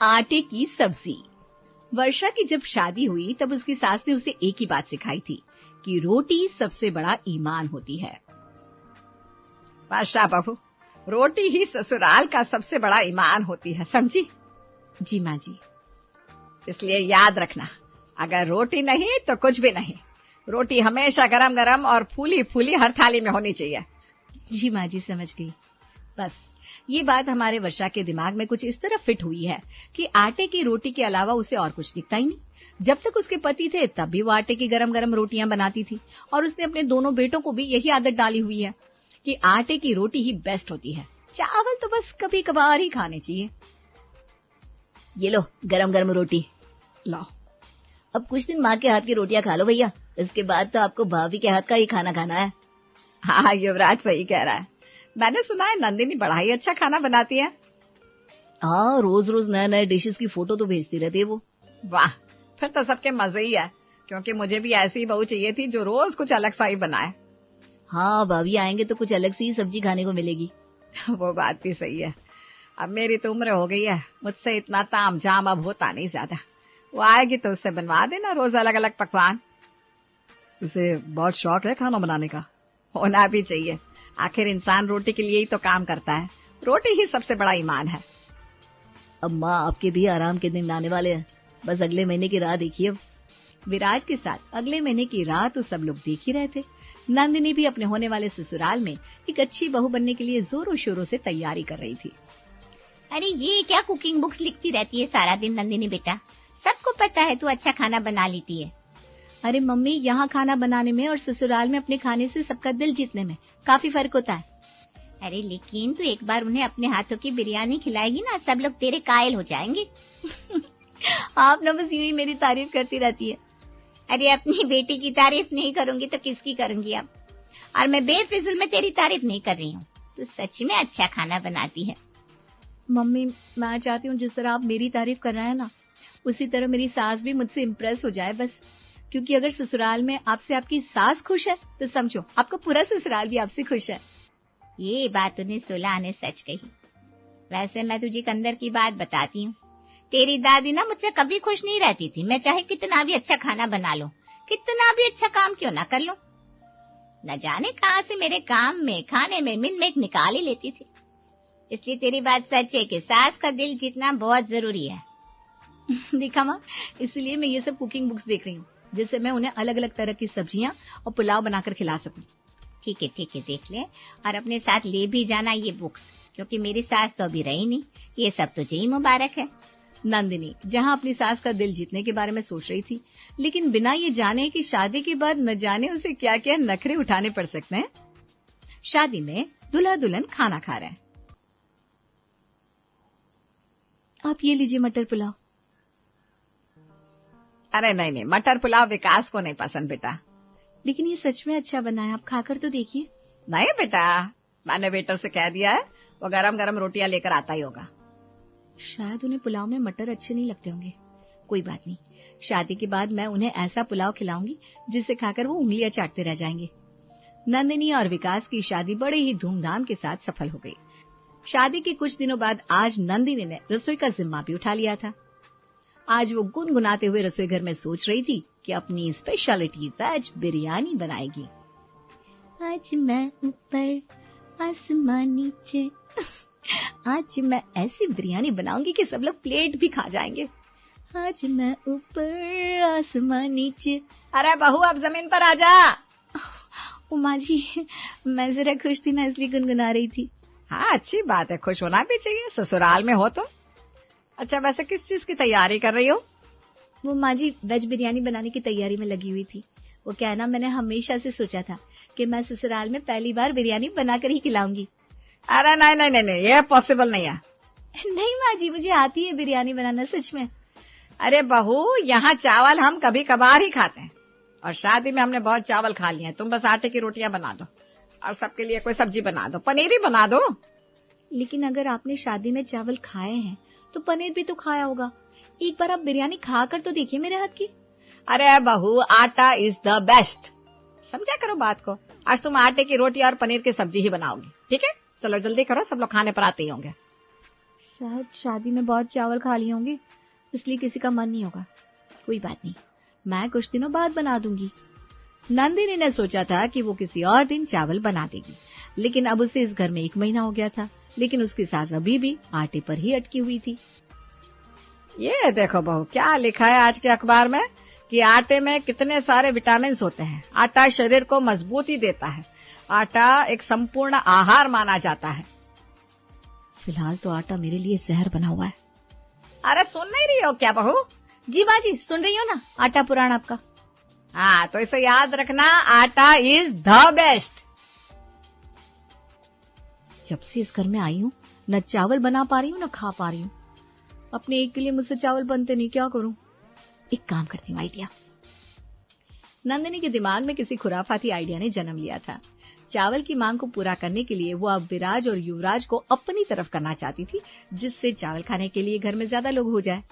आटे की सब्जी। वर्षा की जब शादी हुई तब उसकी सास ने उसे एक ही बात सिखाई थी कि रोटी सबसे बड़ा ईमान होती है। वर्षा बहू, रोटी ही ससुराल का सबसे बड़ा ईमान होती है, समझी? जी माँ जी। इसलिए याद रखना, अगर रोटी नहीं तो कुछ भी नहीं। रोटी हमेशा गरम गरम और फूली फूली हर थाली में होनी चाहिए। जी माँ जी, समझ गई। बस ये बात हमारे वर्षा के दिमाग में कुछ इस तरह फिट हुई है कि आटे की रोटी के अलावा उसे और कुछ दिखता ही नहीं। जब तक उसके पति थे तब भी वो आटे की गरम गरम रोटियां बनाती थी और उसने अपने दोनों बेटों को भी यही आदत डाली हुई है कि आटे की रोटी ही बेस्ट होती है। चावल तो बस कभी कभार ही खाने चाहिए। ये लो गरम गरम रोटी लो। अब कुछ दिन माँ के हाथ की रोटियां खा लो भैया, इसके बाद तो आपको भाभी के हाथ का ही खाना खाना है। हाँ, युवराज सही कह रहा है। मैंने सुना है नंदिनी बड़ा ही अच्छा खाना बनाती है। हाँ, रोज रोज नए नए डिशेस की फोटो तो भेजती रहती है वो। वाह, फिर तो सबके मजे ही है, क्योंकि मुझे भी ऐसी बहू चाहिए थी जो रोज कुछ अलग सा ही बनाए। हाँ, भाभी आएंगे तो कुछ अलग सी सब्जी खाने को मिलेगी। वो बात भी सही है। अब मेरी तो उम्र हो गई है, मुझसे इतना ताम झाम अब होता नहीं ज्यादा। वो आएगी तो उससे बनवा देना रोज अलग अलग पकवान। उसे बहुत शौक है खाना बनाने का। होना भी चाहिए, आखिर इंसान रोटी के लिए ही तो काम करता है। रोटी ही सबसे बड़ा ईमान है। अब माँ आपके भी आराम के दिन आने वाले हैं, बस अगले महीने की राह देखिए। विराज के साथ अगले महीने की राह तो सब लोग देख ही रहे थे। नंदिनी भी अपने होने वाले ससुराल में एक अच्छी बहू बनने के लिए जोरों शोरों से तैयारी कर रही थी। अरे ये क्या कुकिंग बुक्स लिखती रहती है सारा दिन नंदिनी बेटा? सबको पता है तू अच्छा खाना बना लेती है। अरे मम्मी, यहाँ खाना बनाने में और ससुराल में अपने खाने से सबका दिल जीतने में काफी फर्क होता है। अरे लेकिन तू एक बार उन्हें अपने हाथों की बिरयानी खिलाएगी ना, सब लोग तेरे कायल हो जाएंगे। आप ना बस यूं ही मेरी तारीफ करती रहती है। अरे अपनी बेटी की तारीफ नहीं करूंगी तो किसकी करूंगी अब? और मैं बेफिजुल में तेरी तारीफ नहीं कर रही हूँ, तू सच में अच्छा खाना बनाती है। मम्मी, मैं चाहती हूँ जिस तरह आप मेरी तारीफ कर रहे हैं ना, उसी तरह मेरी सास भी मुझसे इम्प्रेस हो जाए बस। क्योंकि अगर ससुराल में आपसे आपकी सास खुश है तो समझो आपका पूरा ससुराल भी आपसे खुश है। ये बात तूने सुलह ने सच कही। वैसे मैं तुझे एक अंदर की बात बताती हूँ, तेरी दादी ना मुझसे कभी खुश नहीं रहती थी। मैं चाहे कितना भी अच्छा खाना बना लूं, कितना भी अच्छा काम क्यों ना कर लूं, न जाने कहाँ से मेरे काम में खाने में मिनमेट निकाल ही लेती थी। इसलिए तेरी बात सच है कि सास का दिल जीतना बहुत जरूरी है। देखा माँ, इसलिए मैं ये सब कुकिंग बुक्स देख रही हूँ, जिससे मैं उन्हें अलग अलग तरह की सब्जियां और पुलाव बनाकर खिला सकूं। ठीक है देख ले, और अपने साथ ले भी जाना ये बुक्स, क्योंकि मेरी सास तो अभी रही नहीं। ये सब तुझे ही मुबारक है। नंदिनी जहाँ अपनी सास का दिल जीतने के बारे में सोच रही थी, लेकिन बिना ये जाने कि शादी के बाद न जाने उसे क्या क्या नखरे उठाने पड़ सकते हैं। शादी में दूल्हा दुल्हन खाना खा रहे हैं। आप ये लीजिए मटर पुलाव। अरे नहीं, मटर पुलाव विकास को नहीं पसंद बेटा। लेकिन ये सच में अच्छा बना है, आप खाकर तो देखिए। नहीं बेटा, मैंने वेटर से कह दिया है, वो गरम गरम रोटियां लेकर आता ही होगा। शायद उन्हें पुलाव में मटर अच्छे नहीं लगते होंगे। कोई बात नहीं, शादी के बाद मैं उन्हें ऐसा पुलाव खिलाऊंगी जिसे खाकर वो उंगलियां चाटते रह जाएंगे। नंदिनी और विकास की शादी बड़े ही धूमधाम के साथ सफल हो गई। शादी के कुछ दिनों बाद आज नंदिनी ने रसोई का जिम्मा भी उठा लिया था। आज वो गुनगुनाते हुए रसोई घर में सोच रही थी कि अपनी स्पेशलिटी वेज बिरयानी बनाएगी। आज मैं ऊपर आसमान नीचे, आज मैं ऐसी बिरयानी बनाऊंगी कि सब लोग प्लेट भी खा जाएंगे। आज मैं ऊपर आसमान नीचे। अरे बहू, अब जमीन पर आ जा। उमा जी, मैं जरा खुश थी ना, इसलिए गुनगुना रही थी। हाँ, अच्छी बात है, खुश होना भी चाहिए, ससुराल में हो तो। अच्छा, वैसे किस चीज की तैयारी कर रही हो? वो माँ जी वेज बिरयानी बनाने की तैयारी में लगी हुई थी। वो क्या है ना, मैंने हमेशा से सोचा था कि मैं ससुराल में पहली बार बिरयानी बनाकर ही खिलाऊंगी। अरे नहीं, ये पॉसिबल नहीं है। नहीं माँ जी, मुझे आती है बिरयानी बनाना, सच में। अरे बहू, यहाँ चावल हम कभी कभार ही खाते हैं, और शादी में हमने बहुत चावल खा लिए हैं। तुम बस आटे की रोटियां बना दो और सबके लिए कोई सब्जी बना दो, पनीर ही बना दो। लेकिन अगर आपने शादी में चावल खाए हैं तो पनीर भी तो खाया होगा। एक बार आप बिरयानी खा कर तो देखिए मेरे हाथ की। अरे बहू, आटा इज द बेस्ट, समझा करो बात को। आज तुम आटे की रोटी और पनीर की सब्जी ही बनाओगी, ठीक है? चलो जल्दी करो, सब लोग खाने पर आते ही होंगे। शायद शादी में बहुत चावल खा लिए होंगे, इसलिए किसी का मन नहीं होगा। कोई बात नहीं, मैं कुछ दिनों बाद बना दूंगी। नंदिनी ने सोचा था कि वो किसी और दिन चावल बना देगी, लेकिन अब उसे इस घर में 1 महीना हो गया था, लेकिन उसकी सास अभी भी आटे पर ही अटकी हुई थी। ये देखो बहू, क्या लिखा है आज के अखबार में कि आटे में कितने सारे विटामिन होते हैं। आटा शरीर को मजबूती देता है। आटा एक संपूर्ण आहार माना जाता है। फिलहाल तो आटा मेरे लिए जहर बना हुआ है। अरे सुन नहीं रही हो क्या बहू? जी माँ जी, सुन रही हो ना, आटा पुराण आपका। हाँ, तो इसे याद रखना, आटा इज द बेस्ट। जब से इस घर में आई हूँ, न चावल बना पा रही हूँ न खा पा रही हूँ। अपने एक के लिए मुझसे चावल बनते नहीं, क्या करूं? एक काम करती हूँ, आइडिया। नंदिनी के दिमाग में किसी खुराफाती आइडिया ने जन्म लिया था। चावल की मांग को पूरा करने के लिए वो अब विराज और युवराज को अपनी तरफ करना चाहती थी, जिससे चावल खाने के लिए घर में ज्यादा लोग हो जाए।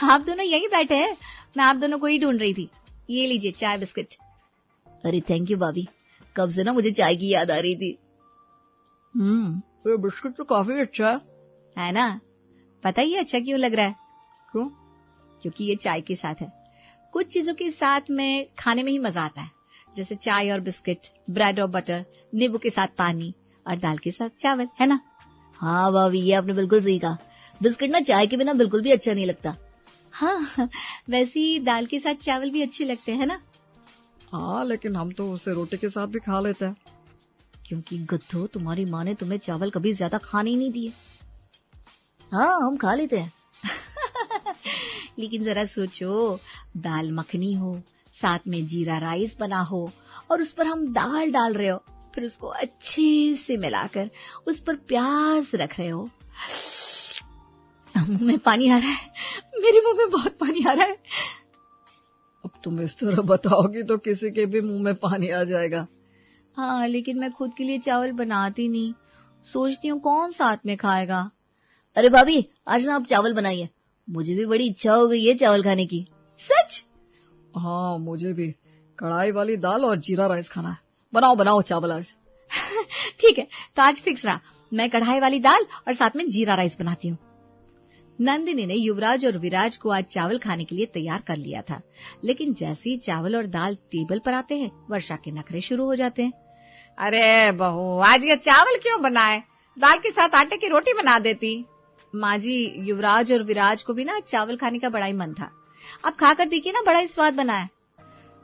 आप दोनों यहीं बैठे हैं, मैं आप दोनों को ही ढूंढ रही थी। ये लीजिए चाय बिस्किट। अरे थैंक यू भाभी, कब से ना मुझे चाय की याद आ रही थी। ये बिस्किट तो काफी अच्छा है ना? पता ही अच्छा क्यों लग रहा है? क्यों? क्योंकि ये चाय के साथ है। कुछ चीजों के साथ में खाने में ही मजा आता है, जैसे चाय और बिस्किट, ब्रेड और बटर, नींबू के साथ पानी और दाल के साथ चावल, है ना? हाँ भाभी, ये आपने बिल्कुल सही कहा। बिस्किट ना चाय के बिना बिल्कुल भी अच्छा नहीं लगता। हाँ, वैसे ही दाल के साथ चावल भी अच्छे लगते हैं ना? हाँ, लेकिन हम तो उसे रोटी के साथ भी खा लेते हैं। क्योंकि गद्धो, तुम्हारी माँ ने तुम्हें चावल कभी ज्यादा खाने ही नहीं दिए। हाँ, हम खा लेते हैं। लेकिन जरा सोचो, दाल मखनी हो, साथ में जीरा राइस बना हो और उस पर हम दाल डाल रहे हो, फिर उसको अच्छे से मिलाकर उस पर प्याज रख रहे हो। मुंह में पानी आ रहा है, मेरे मुंह में बहुत पानी आ रहा है। अब तुम इस तरह बताओगी तो किसी के भी मुंह में पानी आ जाएगा। हाँ, लेकिन मैं खुद के लिए चावल बनाती नहीं, सोचती हूँ कौन साथ में खाएगा। अरे भाभी, आज ना आप चावल बनाइए, मुझे भी बड़ी इच्छा हो गई है चावल खाने की। सच? हाँ, मुझे भी कढ़ाई वाली दाल और जीरा राइस खाना है। बनाओ बनाओ चावल आज। ठीक है, तो आज फिक्स रहा, मैं कढ़ाई वाली दाल और साथ में जीरा राइस बनाती हूँ। नंदिनी ने युवराज और विराज को आज चावल खाने के लिए तैयार कर लिया था, लेकिन जैसे ही चावल और दाल टेबल पर आते हैं, वर्षा के नखरे शुरू हो जाते हैं। अरे बहू, आज ये चावल क्यों बनाए? दाल के साथ आटे की रोटी बना देती। माँ जी, युवराज और विराज को भी ना चावल खाने का बड़ा ही मन था। आप खाकर देखिए ना, बड़ा ही स्वाद बना है।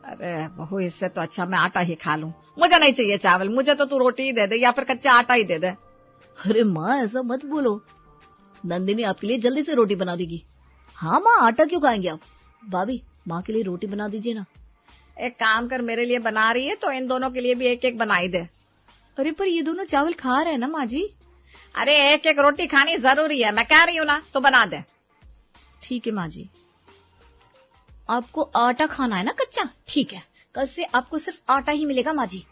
अरे बहू, इससे तो अच्छा मैं आटा ही खा लूं। मुझे नहीं चाहिए चावल, मुझे तो तू रोटी ही दे दे या फिर कच्चा आटा ही दे दे। अरे माँ, ऐसा मत बोलो, नंदिनी आपके लिए जल्दी से रोटी बना देगी। हाँ माँ, आटा क्यों खाएंगे आप? भाभी, माँ के लिए रोटी बना दीजिए ना। एक काम कर, मेरे लिए बना रही है तो इन दोनों के लिए भी एक एक बनाई दे। अरे पर ये दोनों चावल खा रहे हैं ना माँ जी। अरे एक एक रोटी खानी जरूरी है, मैं कह रही हूँ ना, तो बना दे। ठीक है माँ जी। आपको आटा खाना है ना कच्चा? ठीक है, कल से आपको सिर्फ आटा ही मिलेगा माँ जी।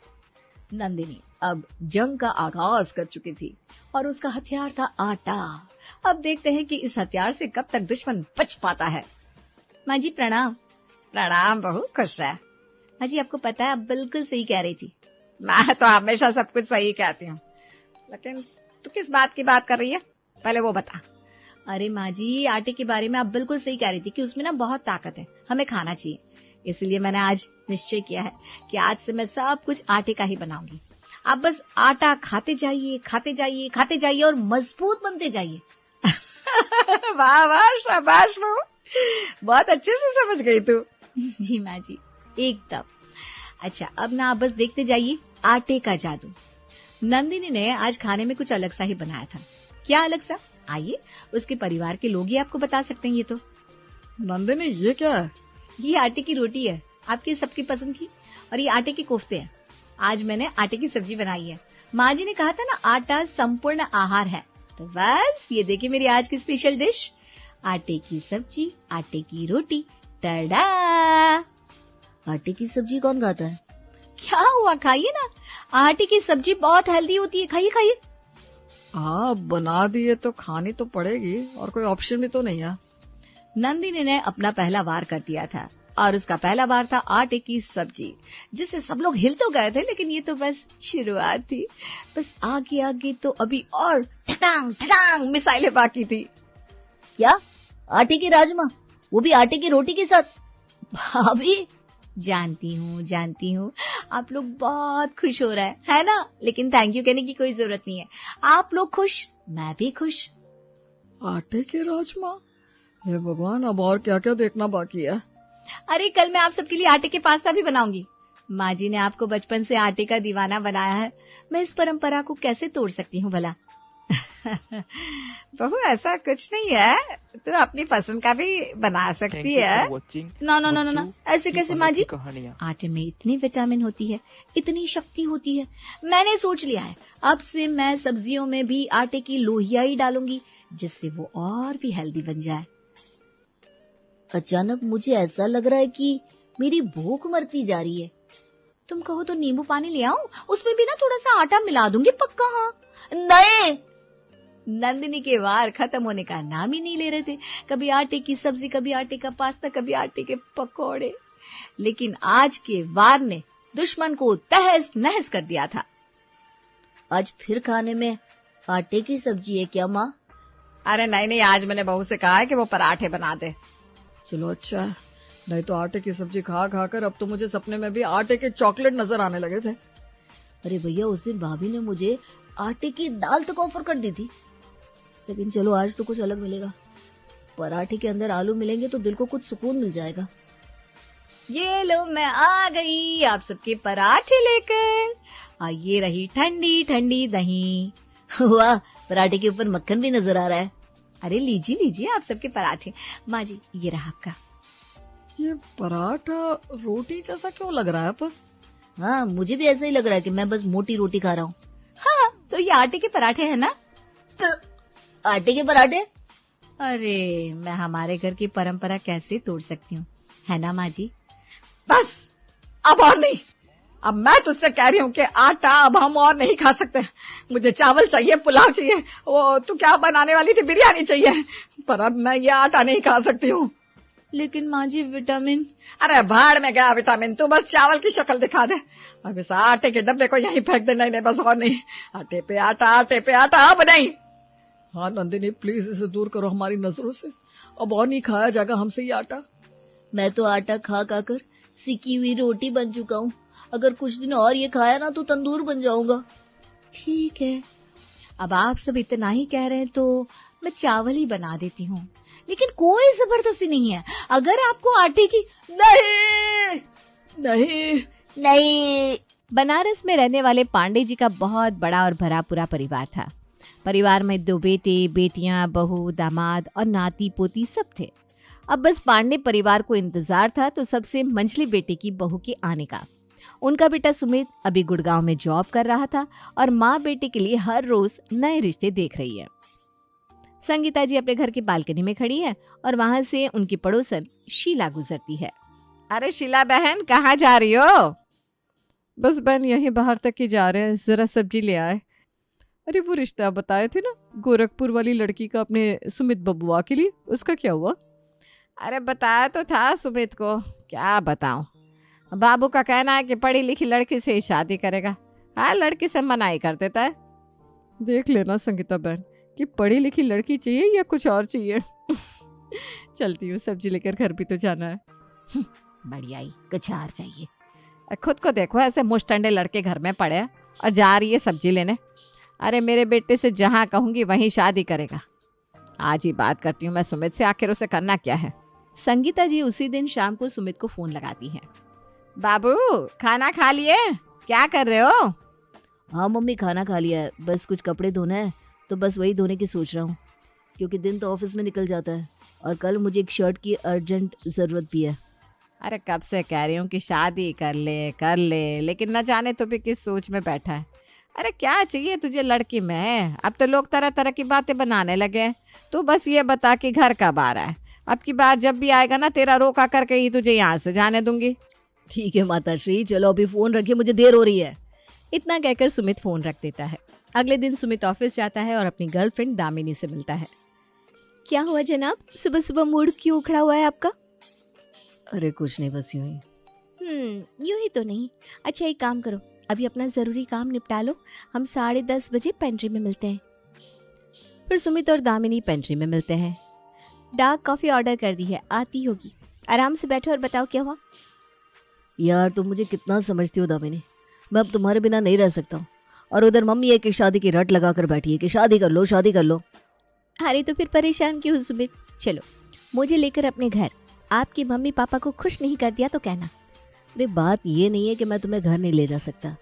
नंदिनी अब जंग का आगाज कर चुकी थी और उसका हथियार था आटा। अब देखते हैं कि इस हथियार से कब तक दुश्मन बच पाता है। माँ जी प्रणाम। प्रणाम बहू, खुश है। माँ जी, आपको पता है, आप बिल्कुल सही कह रही थी। मैं तो हमेशा सब कुछ सही कहती हूँ, लेकिन तू किस बात की बात कर रही है, पहले वो बता। अरे माँ जी, आटे के बारे में आप बिल्कुल सही कह रही थी कि उसमें ना बहुत ताकत है, हमें खाना चाहिए। इसलिए मैंने आज निश्चय किया है कि आज से मैं सब कुछ आटे का ही बनाऊंगी। आप बस आटा खाते जाइए, खाते जाइए, खाते जाइए और मजबूत बनते जाइए। वाह वाह, शाबाश बहू, बहुत अच्छे से समझ गई तू। जी माँ जी, एकदम। अच्छा, अब ना आप बस देखते जाइए आटे का जादू। नंदिनी ने आज खाने में कुछ अलग सा ही बनाया था। क्या अलग सा? आइए, उसके परिवार के लोग ही आपको बता सकते हैं। ये तो नंदिनी, ये क्या है? ये आटे की रोटी है, आपकी सबकी पसंद की, और ये आटे के कोफ्ते हैं। आज मैंने आटे की सब्जी बनाई है। माँ जी ने कहा था ना, आटा संपूर्ण आहार है, तो बस ये देखिए मेरी आज की स्पेशल डिश, आटे की सब्जी, आटे की रोटी। टडा! आटे की सब्जी कौन खाता है? क्या हुआ, खाइए ना, आटे की सब्जी बहुत हेल्दी होती है, खाइए खाइए। हाँ, बना दिए तो खानी तो पड़ेगी, और कोई ऑप्शन भी तो नहीं है। नंदिनी ने अपना पहला वार कर दिया था। और उसका पहला बार था आटे की सब्जी, जिससे सब लोग हिल तो गए थे, लेकिन ये तो बस शुरुआत थी। बस आगे आगे तो अभी और ठटांग ठटांग मिसाइलें बाकी थी। क्या? आटे की राजमा, वो भी आटे की रोटी के साथ? भाभी, जानती हूँ आप लोग बहुत खुश हो रहे हैं, है ना? लेकिन थैंक यू कहने की कोई जरूरत नहीं है। आप लोग खुश, मैं भी खुश। आटे के राजमा? हे भगवान, अब और क्या क्या देखना बाकी है। अरे कल मैं आप सबके लिए आटे के पास्ता भी बनाऊंगी। माँ जी ने आपको बचपन से आटे का दीवाना बनाया है, मैं इस परंपरा को कैसे तोड़ सकती हूँ भला? बहू, ऐसा कुछ नहीं है, तू अपनी पसंद का भी बना सकती है। नो, ऐसे कैसे माँ जी? आटे में इतनी विटामिन होती है, इतनी शक्ति होती है। मैंने सोच लिया है, अब से मैं सब्जियों में भी आटे की लोहिया ही डालूंगी, जिससे वो और भी हेल्दी बन जाए। अचानक मुझे ऐसा लग रहा है कि मेरी भूख मरती जा रही है। तुम कहो तो नींबू पानी ले आऊं? उसमें भी ना थोड़ा सा आटा मिला दूंगी, पक्का। हाँ नहीं। नंदिनी के वार खत्म होने का नाम ही नहीं ले रहे थे। कभी आटे की सब्जी, कभी आटे का पास्ता, कभी आटे के पकौड़े। लेकिन आज के वार ने दुश्मन को तहस नहस कर दिया था। आज फिर खाने में आटे की सब्जी है क्या माँ? अरे नहीं, आज मैंने बहू से कहा है कि वो पराठे बना दे। चलो अच्छा, नहीं तो आटे की सब्जी खा खा कर अब तो मुझे सपने में भी आटे के चॉकलेट नजर आने लगे थे। अरे भैया, उस दिन भाभी ने मुझे आटे की दाल तक ऑफर कर दी थी, लेकिन चलो आज तो कुछ अलग मिलेगा। पराठे के अंदर आलू मिलेंगे तो दिल को कुछ सुकून मिल जाएगा। ये लो, मैं आ गई आप सबके पराठे लेकर। ये रही ठंडी ठंडी दही। वाह, पराठे के ऊपर मक्खन भी नजर आ रहा है। अरे लीजिए आप सबके पराठे। माँ जी, ये रहा आपका। ये पराठा रोटी जैसा क्यों लग रहा है पर? हाँ, मुझे भी ऐसा ही लग रहा है कि मैं बस मोटी रोटी खा रहा हूँ। हाँ, तो ये आटे के पराठे है ना? तो आटे के पराठे? अरे मैं हमारे घर की परंपरा कैसे तोड़ सकती हूँ, है ना माँ जी? बस, अब और नहीं। अब मैं तुझसे कह रही हूँ कि आटा अब हम और नहीं खा सकते। मुझे चावल चाहिए, पुलाव चाहिए, वो तू क्या बनाने वाली थी, बिरयानी चाहिए, पर अब मैं ये आटा नहीं खा सकती हूँ। लेकिन माँ जी विटामिन। अरे भाड़ में गया विटामिन, तू बस चावल की शक्ल दिखा दे। अब इस आटे के डब्बे को यहीं फेंक दे। नहीं, बस और नहीं। आटे पे आटा अब नहीं। हाँ नंदिनी, प्लीज इसे दूर करो हमारी नजरों से। अब और नहीं खाया जाएगा हमसे ये आटा। मैं तो आटा खा खा कर सिकी हुई रोटी बन चुका हूँ। अगर कुछ दिन और ये खाया ना तो तंदूर बन जाऊंगा। ठीक है, अब आप सब इतना ही कह रहे हैं तो मैं चावल ही बना देती हूँ, लेकिन कोई जबरदस्ती नहीं है। अगर आपको आटे की। नहीं। बनारस में रहने वाले पांडे जी का बहुत बड़ा और भरा पूरा परिवार था। परिवार में 2 बेटे, बेटियां, बहू, दामाद और नाती पोती सब थे। अब बस पांडे परिवार को इंतजार था तो सबसे मंझली बेटे की बहू के आने का। उनका बेटा सुमित अभी गुड़गांव में जॉब कर रहा था और माँ बेटे के लिए हर रोज नए रिश्ते देख रही है। संगीता जी अपने घर की बालकनी में खड़ी है और वहां से उनकी पड़ोसन शीला गुजरती है। अरे शीला बहन, कहाँ जा रही हो? बस बहन, यहीं बाहर तक ही जा रहे हैं, जरा सब्जी ले आए। अरे वो रिश्ता बताए थे ना, गोरखपुर वाली लड़की का अपने सुमित बबुआ के लिए, उसका क्या हुआ? अरे बताया तो था सुमित को, क्या बताऊं। बाबू का कहना है कि पढ़ी लिखी लड़की से ही शादी करेगा। हाँ, लड़की से मनाही कर देता है। देख लेना संगीता बहन कि पढ़ी लिखी लड़की चाहिए या कुछ और चाहिए। चलती हूँ, सब्जी लेकर घर भी तो जाना है। बढ़िया ही कुछ और चाहिए। खुद को देखो, ऐसे मुश्तंडे लड़के घर में पड़े और जा रही है सब्जी लेने। अरे मेरे बेटे से जहाँ कहूंगी वहीं शादी करेगा। आज ही बात करती हूँ मैं सुमित से, आखिर उसे करना क्या है। संगीता जी उसी दिन शाम को सुमित को फोन लगाती हैं। बाबू, खाना खा लिए? क्या कर रहे हो? हाँ मम्मी, खाना खा लिया है, बस कुछ कपड़े धोने हैं, तो बस वही धोने की सोच रहा हूँ, क्योंकि दिन तो ऑफिस में निकल जाता है और कल मुझे एक शर्ट की अर्जेंट जरूरत भी है। अरे कब से कह रही हूँ कि शादी कर ले, लेकिन न जाने तो भी किस सोच में बैठा है। अरे क्या चाहिए तुझे लड़की में? अब तो लोग तरह तरह की बातें बनाने लगे। तू बस ये बता कि घर कब आ रहा है। अब की बार जब भी आएगा ना, तेरा रोका करके ही तुझे यहाँ से जाने दूंगी। ठीक है माताश्री, चलो अभी फोन रखिए, मुझे देर हो रही है। इतना कहकर सुमित फोन रख देता है। अगले दिन सुमित ऑफिस जाता है और अपनी गर्लफ्रेंड दामिनी से मिलता है। क्या हुआ जनाब, सुबह सुबह मूड क्यों उखड़ा हुआ है आपका? अरे कुछ नहीं, बस यूं ही। यूं ही तो नहीं। अच्छा एक काम करो, अभी अपना जरूरी काम निपटा लो, हम 10:30 बजे पेंट्री में मिलते हैं। फिर सुमित और दामिनी पेंट्री में मिलते हैं। डार्क कॉफी ऑर्डर कर दी है, आती होगी। आराम से बैठो और बताओ क्या हुआ। यार तुम मुझे कितना समझती हो दामिनी, मैं अब तुम्हारे बिना नहीं रह सकता हूँ। और उधर मम्मी एक शादी की रट लगा कर बैठी है कि शादी कर लो शादी कर लो। अरे तो फिर परेशान क्यों सुमित, चलो मुझे लेकर अपने घर। आपकी मम्मी पापा को खुश नहीं कर दिया तो कहना। अरे बात ये नहीं है कि मैं तुम्हें घर नहीं ले जा सकता,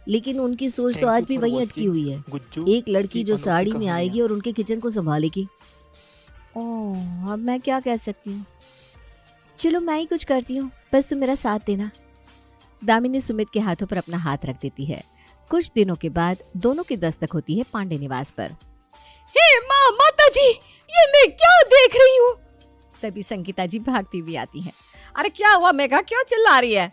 लेकिन उनकी सोच तो आज भी वहीं अटकी हुई है। एक लड़की जो साड़ी में आएगी और उनके किचन को संभालेगी। ओह, अब मैं क्या कह सकती हूँ। चलो मैं ही कुछ करती हूँ, बस तुम मेरा साथ देना। दामिनी सुमित के हाथों पर अपना हाथ रख देती है। कुछ दिनों के बाद दोनों की दस्तक होती है पांडे निवास पर। हे माँ, माता जी, ये मैं क्या देख रही हूँ। तभी संगीता जी भागती हुई आती हैं। अरे क्या हुआ मेघा, क्यों चिल्ला रही है?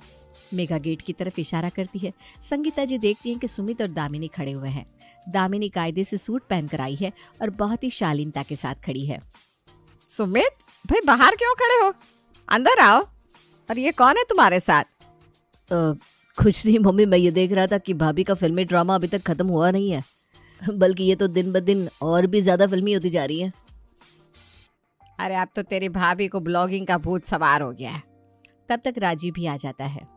मेघा गेट की तरफ इशारा करती है। संगीता जी देखती हैं कि सुमित और दामिनी खड़े हुए हैं। दामिनी कायदे से सूट पहनकर आई है और बहुत ही शालीनता के साथ खड़ी है। सुमित भाई, बाहर क्यों खड़े हो, अंदर आओ। और ये कौन है तुम्हारे साथ? कुछ नहीं मम्मी, मैं ये देख रहा था कि भाभी का फिल्मी ड्रामा अभी तक खत्म हुआ नहीं है, बल्कि ये तो दिन ब दिन और भी ज्यादा फिल्मी होती जा रही है। अरे अब तो तेरी भाभी को ब्लॉगिंग का भूत सवार हो गया है। तब तक राजीव भी आ जाता है।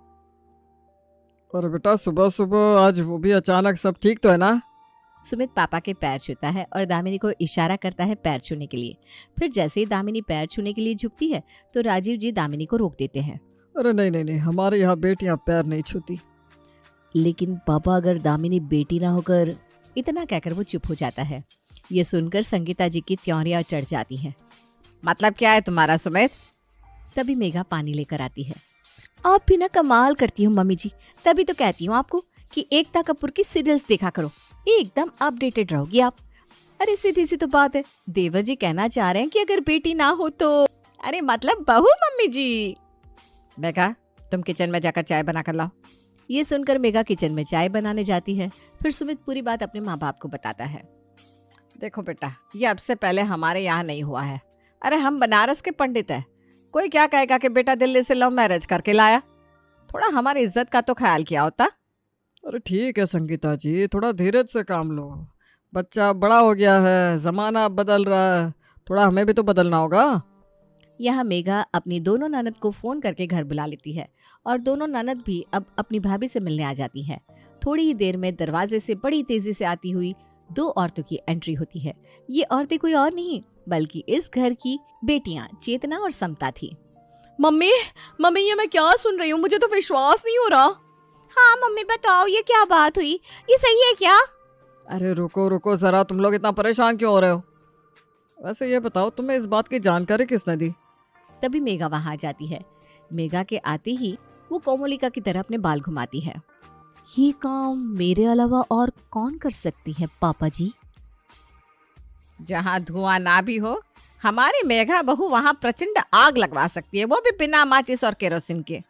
और बेटा सुबह सुबह आज वो भी अचानक, सब ठीक तो है ना? सुमित पापा के पैर छूता है और दामिनी को इशारा करता है पैर छूने के लिए। फिर जैसे ही दामिनी पैर छूने के लिए झुकती है तो राजीव जी दामिनी को रोक देते हैं। अरे नहीं नहीं नहीं, हमारे यहाँ बेटियां पैर नहीं छूती। लेकिन पापा, अगर दामिनी बेटी ना होकर। इतना कहकर वो चुप हो जाता है। ये सुनकर संगीता जी की त्योरियां चढ़ जाती हैं। मतलब क्या है तुम्हारा सुमित? तभी मेघा पानी लेकर आती है। आप भी ना कमाल करती हो मम्मी जी, तभी तो कहती हूँ आपको कि एकता कपूर की सीरियल्स देखा करो, एकदम अपडेटेड रहोगी आप। अरे सीधी सी तो बात है, देवर जी कहना चाह रहे हैं कि अगर बेटी ना हो तो। अरे मतलब बहू मम्मी जी। मेघा, तुम किचन में जाकर चाय बना कर लाओ। ये सुनकर मेघा किचन में चाय बनाने जाती है। फिर सुमित पूरी बात अपने माँ बाप को बताता है। देखो बेटा, ये अब से पहले हमारे यहाँ नहीं हुआ है। अरे हम बनारस के पंडित हैं, कोई क्या कहेगा कि बेटा दिल्ली से लव मैरिज करके लाया। थोड़ा हमारी इज्जत का तो ख्याल किया होता। अरे ठीक है संगीता जी, थोड़ा धीरज से काम लो। बच्चा बड़ा हो गया है, जमाना बदल रहा है, थोड़ा हमें भी तो बदलना होगा। यहाँ मेघा अपनी दोनों ननद को फोन करके घर बुला लेती है और दोनों ननद भी अब अपनी भाभी से मिलने आ जाती हैं। थोड़ी ही देर में दरवाजे से बड़ी तेजी से आती हुई 2 औरतों की एंट्री होती है। ये औरतें कोई और नहीं बल्कि इस घर की बेटियां चेतना और समता थी। मम्मी मम्मी, ये मैं क्या सुन रही हूँ, मुझे तो विश्वास नहीं हो रहा। हाँ मम्मी बताओ, ये क्या बात हुई, ये सही है क्या? अरे रुको रुको जरा, तुम लोग इतना परेशान क्यों हो रहे हो? वैसे ये बताओ, तुम्हें इस बात की जानकारी किसने दी? तभी मेघा वहां आ जाती है। मेघा के आते ही वो कोमलिका की तरह अपने बाल घुमाती है। ये काम मेरे अलावा और कौन कर सकती है पापा जी? जहाँ धुआं ना भी हो, हमारी मेघा बहू वहाँ प्रचंड आग लगवा सकती है, वो भी बिना माचिस और केरोसिन के।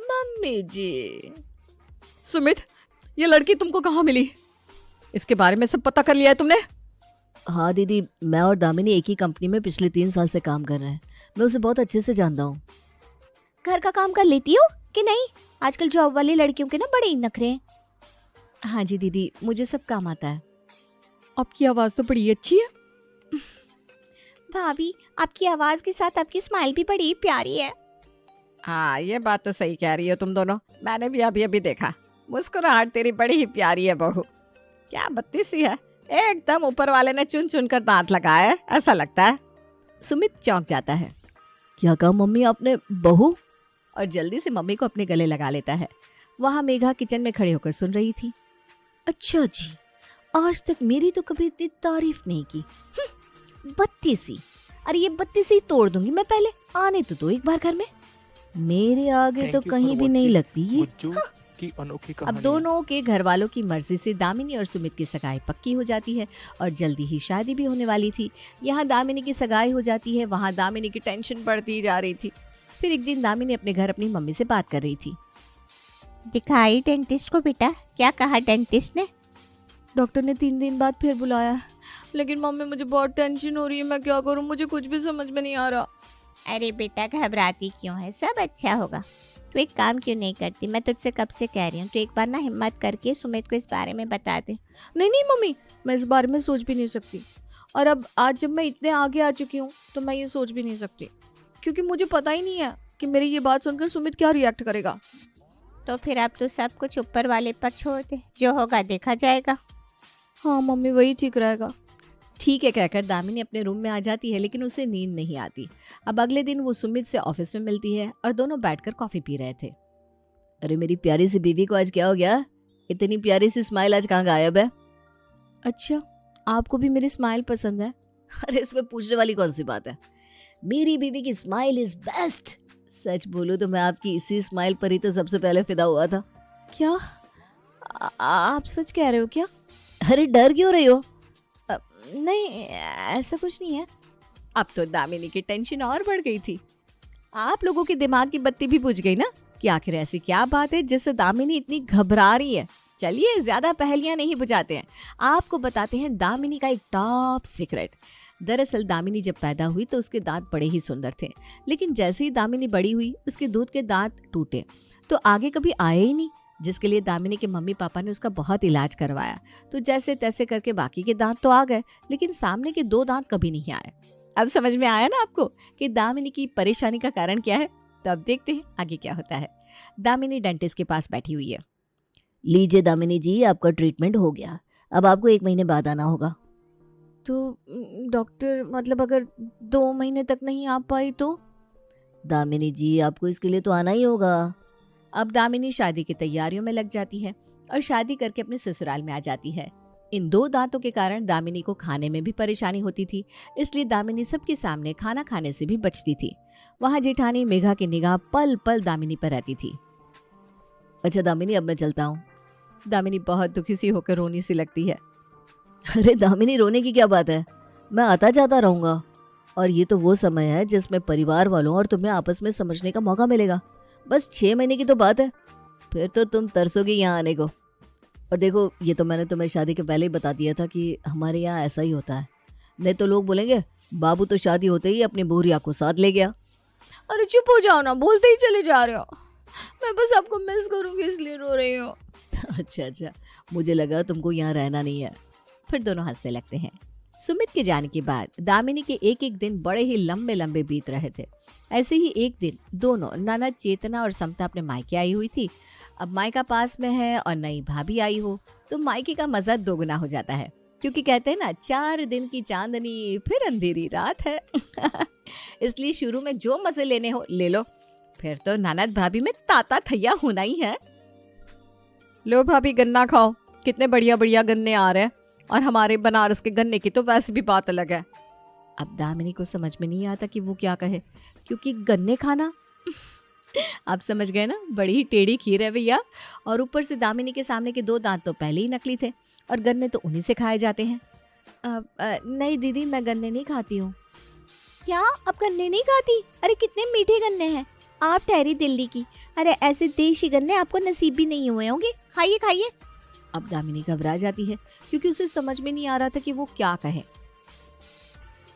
मम्मी जी। सुमित, ये लड़की तुमको कहाँ मिली? इसके बारे में सब पता कर लिया है तुमने? हाँ दीदी, मैं और दामिनी एक ही कंपनी में पिछले 3 साल से काम कर रहे हैं। मैं उसे बहुत अच्छे से जानता हूँ। घर का काम कर लेती हो कि नहीं? आजकल जॉब वाली लड़कियों के ना बड़े ही नखरे हैं। हाँ जी दीदी, मुझे सब काम आता है। आपकी आवाज तो बड़ी अच्छी है। भाभी, आपकी आवाज के साथ आपकी स्माइल भी बड़ी प्यारी है। हाँ, ये बात तो सही कह रही हो तुम दोनों। मैंने भी अभी देखा, मुस्कुराहट तेरी बड़ी ही प्यारी है बहू। क्या बत्ती सी है, एकदम ऊपर वाले ने चुन चुन कर दांत लगाया है, ऐसा लगता है। सुमित चौंक जाता है। क्या कहा मम्मी आपने, बहू? और जल्दी से मम्मी को अपने गले लगा लेता है। वहाँ मेघा किचन में खड़े होकर सुन रही थी। अच्छा जी, आज तक मेरी तो कभी इतनी तारीफ नहीं की। बत्ती सी, अरे ये बत्ती सी तोड़ दूंगी मैं, पहले आने तो दो एक बार घर में। मेरे आगे तो कहीं भी नहीं लगती ये। की अनोखी अब कहानी। दोनों के घर वालों की मर्जी से दामिनी और सुमित की सगाई पक्की हो जाती है और जल्दी ही शादी भी होने वाली थी। यहाँ दामिनी की सगाई हो जाती है, वहाँ दामिनी की टेंशन बढ़ती जा रही थी। फिर एक दिन दामिनी अपने घर अपनी मम्मी से बात कर रही थी। दिखाई डेंटिस्ट को बेटा, क्या कहा डेंटिस्ट ने? डॉक्टर ने 3 दिन बाद फिर बुलाया, लेकिन मम्मी मुझे बहुत टेंशन हो रही है, मैं क्या करूं, मुझे कुछ भी समझ में नहीं आ रहा। अरे बेटा घबराती क्यों है, सब अच्छा होगा। तू एक काम क्यों नहीं करती, मैं तुझसे कब से कह रही हूँ, तू एक बार ना हिम्मत करके सुमित को इस बारे में बता दे। नहीं नहीं मम्मी, मैं इस बारे में सोच भी नहीं सकती। और अब आज जब मैं इतने आगे आ चुकी हूँ तो मैं ये सोच भी नहीं सकती, क्योंकि मुझे पता ही नहीं है कि मेरी ये बात सुनकर सुमित क्या रिएक्ट करेगा। तो फिर अब तो सब कुछ ऊपर वाले पर छोड़ दे, जो होगा देखा जाएगा। हाँ मम्मी, वही ठीक रहेगा। ठीक है कहकर दामिनी अपने रूम में आ जाती है, लेकिन उसे नींद नहीं आती। अब अगले दिन वो सुमित से ऑफिस में मिलती है और दोनों बैठकर कॉफी पी रहे थे। अरे मेरी प्यारी सी बीवी को आज क्या हो गया? इतनी प्यारी सी स्माइल आज कहाँ गायब है? अच्छा, आपको भी मेरी स्माइल पसंद है? अरे इसमें पूछने वाली कौन सी बात है? मेरी बीवी की स्माइल इज बेस्ट। सच बोलूं तो मैं आपकी इसी स्माइल पर ही तो सबसे पहले फिदा हुआ था। क्या आप सच कह रहे हो क्या? अरे डर क्यों रही हो? नहीं, ऐसा कुछ नहीं है। अब तो दामिनी की टेंशन और बढ़ गई थी। आप लोगों के दिमाग की बत्ती भी बुझ गई ना कि आखिर ऐसी क्या बात है जिससे दामिनी इतनी घबरा रही है। चलिए ज्यादा पहेलियां नहीं बुझाते हैं, आपको बताते हैं दामिनी का एक टॉप सीक्रेट। दरअसल दामिनी जब पैदा हुई तो उसके दांत बड़े ही सुंदर थे, लेकिन जैसे ही दामिनी बड़ी हुई उसके दूध के दांत टूटे तो आगे कभी आए ही नहीं, जिसके लिए दामिनी के मम्मी पापा ने उसका बहुत इलाज करवाया। तो जैसे तैसे करके बाकी के दांत तो आ गए, लेकिन सामने के 2 दांत कभी नहीं आए। अब समझ में आया ना आपको कि दामिनी की परेशानी का कारण क्या है? तो अब देखते हैं आगे क्या होता है। दामिनी डेंटिस्ट के पास बैठी हुई है। लीजिए दामिनी जी, आपका ट्रीटमेंट हो गया, अब आपको 1 महीने बाद आना होगा। तो डॉक्टर, मतलब अगर 2 महीने तक नहीं आ पाई तो? दामिनी जी आपको इसके लिए तो आना ही होगा। अब दामिनी शादी की तैयारियों में लग जाती है और शादी करके अपने ससुराल में आ जाती है। इन 2 दांतों के कारण दामिनी को खाने में भी परेशानी होती थी, इसलिए दामिनी सबके सामने खाना खाने से भी बचती थी। वहाँ जेठानी मेघा की निगाह पल पल दामिनी पर रहती थी। अच्छा दामिनी, अब मैं चलता हूँ। दामिनी बहुत दुखी सी होकर रोनी सी लगती है। अरे दामिनी, रोने की क्या बात है? मैं आता जाता रहूंगा, और ये तो वो समय है जिसमें परिवार वालों और तुम्हें आपस में समझने का मौका मिलेगा। बस 6 महीने की तो बात है, फिर तो तुम तरसोगी यहाँ आने को। और देखो, ये तो मैंने तुम्हें शादी के पहले ही बता दिया था कि हमारे यहाँ ऐसा ही होता है, नहीं तो लोग बोलेंगे बाबू तो शादी होते ही अपनी बोरिया को साथ ले गया। अरे चुप हो जाओ ना, बोलते ही चले जा रहे हो। मैं बस आपको मिस करूंगी इसलिए रो रही हूँ। अच्छा, मुझे लगा तुमको यहाँ रहना नहीं है। फिर दोनों हंसने लगते हैं। सुमित के जाने के बाद दामिनी के एक एक दिन बड़े ही लंबे लंबे बीत रहे थे। ऐसे ही एक दिन दोनों ननद चेतना और समता अपने मायके आई हुई थी। अब मायका पास में है और नई भाभी आई हो तो मायके का मजा दोगुना हो जाता है, क्योंकि कहते हैं ना, 4 दिन की चांदनी फिर अंधेरी रात है। इसलिए शुरू में जो मजे लेने हो ले लो, फिर तो ननद भाभी में ताता थैया होना ही है। लो भाभी गन्ना खाओ, कितने बढ़िया बढ़िया गन्ने आ रहे हैं, और हमारे बनारस के गन्ने की तो वैसे भी बात अलग है। अब दामिनी को समझ में नहीं आता कि वो क्या कहे, क्योंकि गन्ने खाना आप समझ गए ना, बड़ी ही टेढ़ी खीर है भैया। और ऊपर से दामिनी के सामने के 2 दांत तो पहले ही नकली थे और गन्ने तो उन्हीं से खाए जाते हैं। नहीं दीदी, मैं गन्ने नहीं खाती हूँ। क्या आप गन्ने नहीं खाती? अरे कितने मीठे गन्ने हैं। आप ठहरी दिल्ली की, अरे ऐसे देशी गन्ने आपको नसीब भी नहीं हुए होंगे। खाइए खाइए। अब दामिनी घबरा जाती है क्योंकि उसे समझ में नहीं आ रहा था कि वो क्या कहे।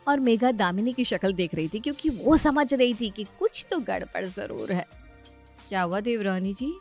और मेघा दामिनी की शक्ल देख रही थी, क्योंकि वो समझ रही थी कि कुछ तो गड़बड़ जरूर है। क्या हुआ देवरानी जी,